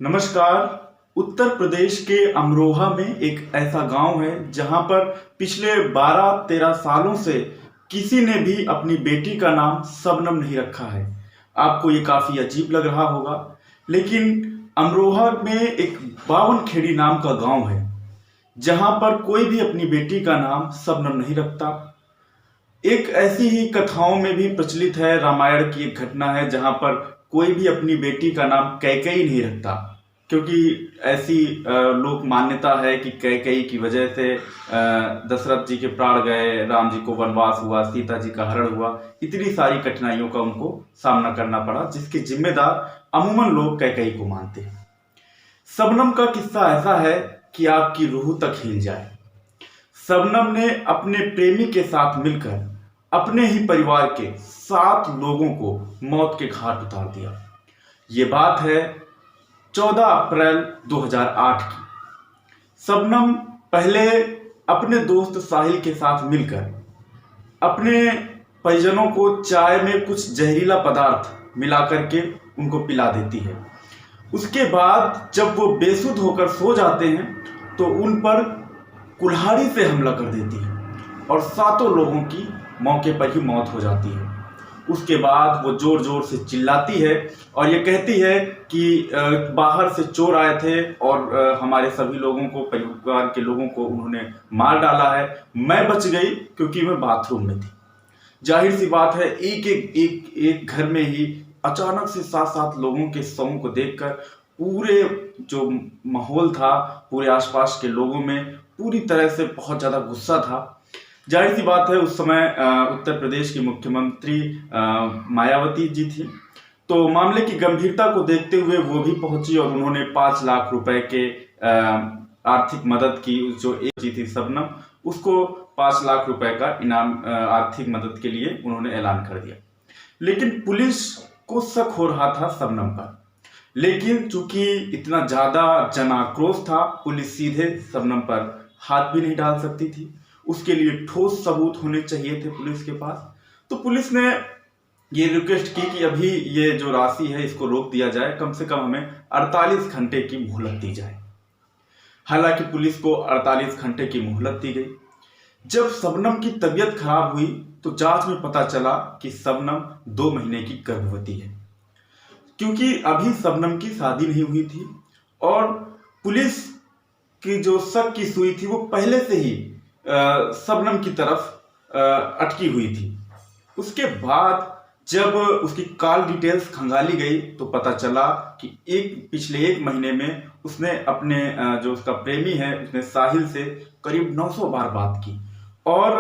नमस्कार। उत्तर प्रदेश के अमरोहा में एक ऐसा गांव है जहां पर पिछले 12-13 सालों से किसी ने भी अपनी बेटी का नाम शबनम नहीं रखा है। आपको ये काफी अजीब लग रहा होगा, लेकिन अमरोहा में एक बावनखेड़ी नाम का गांव है जहां पर कोई भी अपनी बेटी का नाम शबनम नहीं रखता। एक ऐसी ही कथाओं में भी प्रचलित है, रामायण की एक घटना है जहां पर कोई भी अपनी बेटी का नाम कैकेयी नहीं रखता, क्योंकि ऐसी लोक मान्यता है कि कैकेयी की वजह से दशरथ जी के प्राण गए, राम जी को वनवास हुआ, सीता जी का हरण हुआ, इतनी सारी कठिनाइयों का उनको सामना करना पड़ा, जिसके जिम्मेदार अमूमन लोग कैकेयी को मानते हैं। शबनम का किस्सा ऐसा है कि आपकी रूह तक हिल जाए। शबनम ने अपने प्रेमी के साथ मिलकर अपने ही परिवार के 7 लोगों को मौत के घाट उतार दिया। ये बात है 14 अप्रैल 2008 की। शबनम पहले अपने दोस्त साहिल के साथ मिलकर अपने परिजनों को चाय में कुछ जहरीला पदार्थ मिला करके उनको पिला देती है। उसके बाद जब वो बेसुध होकर सो जाते हैं तो उन पर कुल्हाड़ी से हमला कर देती है और 7 लोगों की मौके पर ही मौत हो जाती है। उसके बाद वो जोर जोर से चिल्लाती है और ये कहती है कि बाहर से चोर आए थे और हमारे सभी लोगों को, परिवार के लोगों को उन्होंने मार डाला है। मैं बच गई क्योंकि मैं बाथरूम में थी। जाहिर सी बात है, एक घर में ही अचानक से 7 लोगों के शवों को देखकर पूरे जो माहौल था, पूरे आसपास के लोगों में पूरी तरह से बहुत ज़्यादा गुस्सा था। जाहिर सी बात है, उस समय उत्तर प्रदेश की मुख्यमंत्री मायावती जी थी, तो मामले की गंभीरता को देखते हुए वो भी पहुंची और उन्होंने 5 लाख रुपए के आर्थिक मदद की। जो एक जी थी शबनम, उसको 5 लाख रुपए का इनाम आर्थिक मदद के लिए उन्होंने ऐलान कर दिया। लेकिन पुलिस को शक हो रहा था शबनम पर, लेकिन चूंकि इतना ज्यादा जन आक्रोश था, पुलिस सीधे शबनम पर हाथ भी नहीं डाल सकती थी। उसके लिए ठोस सबूत होने चाहिए थे पुलिस के पास। तो पुलिस ने ये रिक्वेस्ट की कि अभी ये जो राशि है इसको रोक दिया जाए, कम से कम हमें 48 घंटे की मोहलत दी जाए। हालांकि पुलिस को 48 घंटे की मोहलत दी गई। जब शबनम की तबीयत खराब हुई तो जांच में पता चला कि शबनम 2 महीने की गर्भवती है, क्योंकि अभी शबनम की शादी नहीं हुई थी और पुलिस की जो शक की सुई थी वो पहले से ही शबनम की तरफ अटकी हुई थी। उसके बाद जब उसकी कॉल डिटेल्स खंगाली गई तो पता चला कि पिछले 1 महीने में उसने अपने जो उसका प्रेमी है, उसने साहिल से करीब 900 बार बात की। और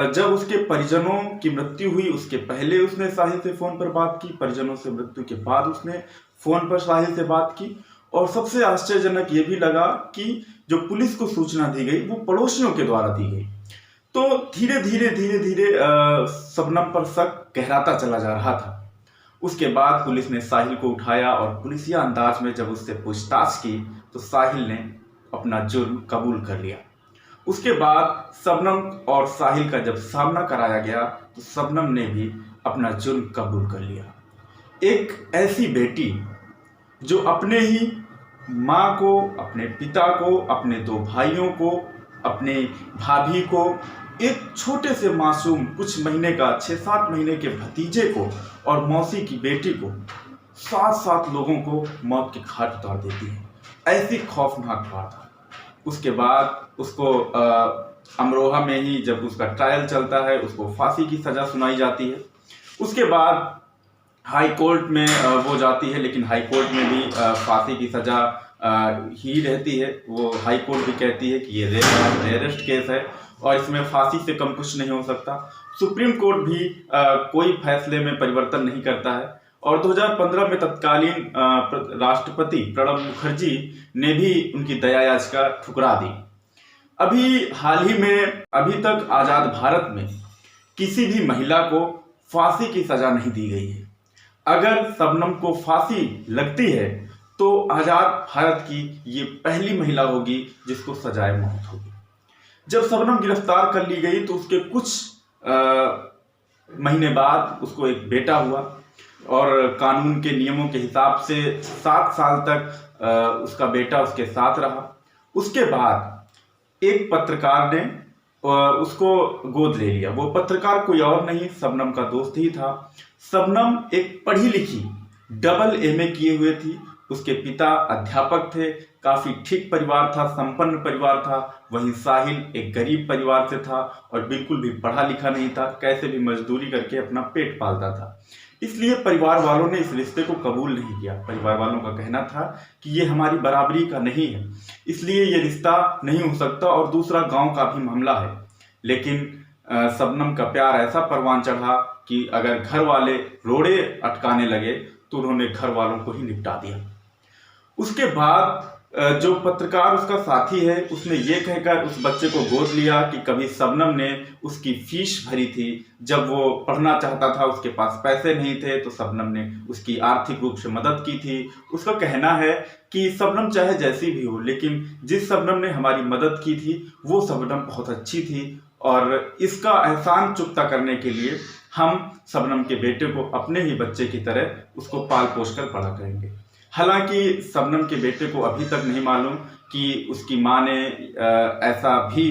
जब उसके परिजनों की मृत्यु हुई उसके पहले उसने साहिल से फोन पर बात की, परिजनों से मृत्यु के बाद उसने फोन पर साहिल से बात की। और सबसे आश्चर्यजनक ये भी लगा कि जो पुलिस को सूचना दी गई वो पड़ोसियों के द्वारा दी गई। तो धीरे धीरे शबनम पर शक गहराता चला जा रहा था। उसके बाद पुलिस ने साहिल को उठाया और पुलिसिया अंदाज में जब उससे पूछताछ की तो साहिल ने अपना जुर्म कबूल कर लिया। उसके बाद शबनम और साहिल का जब सामना कराया गया तो शबनम ने भी अपना जुर्म कबूल कर लिया। एक ऐसी बेटी जो अपने ही माँ को, अपने पिता को, अपने 2 भाइयों को, अपने भाभी को, एक छोटे से मासूम कुछ महीने का 6-7 महीने के भतीजे को और मौसी की बेटी को 7 लोगों को मौत के घाट उतार देती है। ऐसी खौफनाक वारदात। उसके बाद उसको अमरोहा में ही जब उसका ट्रायल चलता है उसको फांसी की सजा सुनाई जाती है। उसके बाद हाई कोर्ट में वो जाती है, लेकिन हाई कोर्ट में भी फांसी की सजा ही रहती है। वो हाई कोर्ट भी कहती है कि ये रेयरेस्ट केस है और इसमें फांसी से कम कुछ नहीं हो सकता। सुप्रीम कोर्ट भी कोई फैसले में परिवर्तन नहीं करता है और 2015 में तत्कालीन राष्ट्रपति प्रणब मुखर्जी ने भी उनकी दया याचिका ठुकरा दी। अभी हाल ही में, अभी तक आजाद भारत में किसी भी महिला को फांसी की सजा नहीं दी गई है। अगर शबनम को फांसी लगती है तो आजाद भारत की ये पहली महिला होगी जिसको सजाए मौत होगी। जब शबनम गिरफ्तार कर ली गई तो उसके कुछ महीने बाद उसको एक बेटा हुआ। और कानून के नियमों के हिसाब से 7 साल तक उसका बेटा उसके साथ रहा। उसके बाद एक पत्रकार ने उसको गोद ले लिया। वो पत्रकार कोई और नहीं, शबनम का दोस्त ही था। शबनम एक पढ़ी लिखी डबल एमए किए हुए थी। उसके पिता अध्यापक थे, काफी ठीक परिवार था, संपन्न परिवार था। वहीं साहिल एक गरीब परिवार से था और बिल्कुल भी पढ़ा लिखा नहीं था, कैसे भी मजदूरी करके अपना पेट पालता था। इसलिए परिवार वालों ने इस रिश्ते को कबूल नहीं किया। परिवार वालों का कहना था कि ये हमारी बराबरी का नहीं है, इसलिए ये रिश्ता नहीं हो सकता और दूसरा गांव का भी मामला है। लेकिन शबनम का प्यार ऐसा परवान चढ़ा कि अगर घर वाले रोड़े अटकाने लगे तो उन्होंने घर वालों को ही निपटा दिया। उसके बाद जो पत्रकार उसका साथी है, उसने ये कहकर उस बच्चे को गोद लिया कि कभी शबनम ने उसकी फीस भरी थी। जब वो पढ़ना चाहता था, उसके पास पैसे नहीं थे, तो शबनम ने उसकी आर्थिक रूप से मदद की थी। उसका कहना है कि शबनम चाहे जैसी भी हो, लेकिन जिस शबनम ने हमारी मदद की थी वो शबनम बहुत अच्छी थी और इसका एहसान चुकता करने के लिए हम शबनम के बेटे को अपने ही बच्चे की तरह उसको पाल पोस कर बड़ा करेंगे। हालांकि शबनम के बेटे को अभी तक नहीं मालूम कि उसकी माँ ने ऐसा भी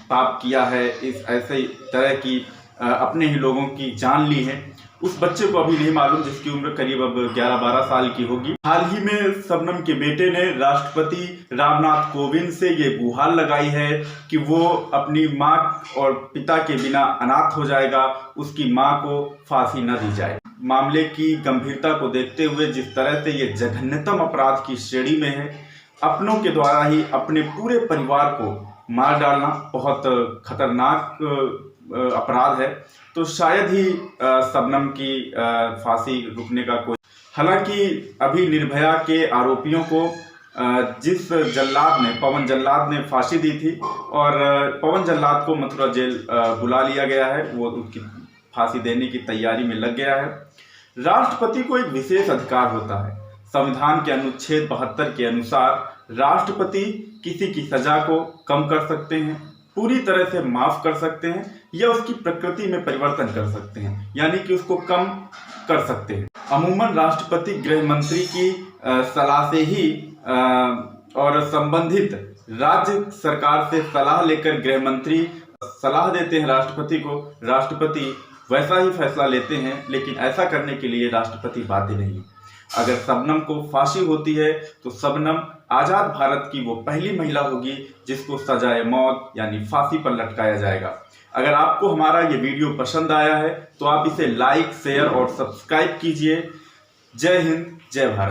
पाप किया है, इस ऐसे तरह की अपने ही लोगों की जान ली है। उस बच्चे को अभी नहीं मालूम, जिसकी उम्र करीब अब 11-12 साल की होगी। हाल ही में शबनम के बेटे ने राष्ट्रपति रामनाथ कोविंद से ये गुहार लगाई है कि वो अपनी माँ और पिता के बिना अनाथ हो जाएगा, उसकी माँ को फांसी न दी जाए। मामले की गंभीरता को देखते हुए जिस तरह से ये जघन्यतम अपराध की श्रेणी में है, अपनों के द्वारा ही अपने पूरे परिवार को मार डालना बहुत खतरनाक अपराध है। तो शायद ही शबनम की फांसी रुकने का कोई। हालांकि अभी निर्भया के आरोपियों को जिस जल्लाद ने, पवन जल्लाद ने फांसी दी थी और पवन जल्लाद को मथुरा जेल बुला लिया गया है, वो उसकी फांसी देने की तैयारी में लग गया है। राष्ट्रपति को एक विशेष अधिकार होता है। संविधान के अनुच्छेद 72 के अनुसार राष्ट्रपति किसी की सजा को कम कर सकते हैं, पूरी तरह से माफ कर सकते हैं या उसकी प्रकृति में परिवर्तन कर सकते हैं, यानी कि उसको कम कर सकते हैं। अमूमन राष्ट्रपति गृह मंत्री की सलाह से ही और संबंधित राज्य सरकार से सलाह लेकर गृह मंत्री सलाह देते हैं राष्ट्रपति को, राष्ट्रपति वैसा ही फैसला लेते हैं। लेकिन ऐसा करने के लिए राष्ट्रपति बाध्य नहीं। अगर शबनम को फांसी होती है तो शबनम आजाद भारत की वो पहली महिला होगी जिसको सजाए मौत यानी फांसी पर लटकाया जाएगा। अगर आपको हमारा ये वीडियो पसंद आया है तो आप इसे लाइक, शेयर और सब्सक्राइब कीजिए। जय हिंद, जय भारत।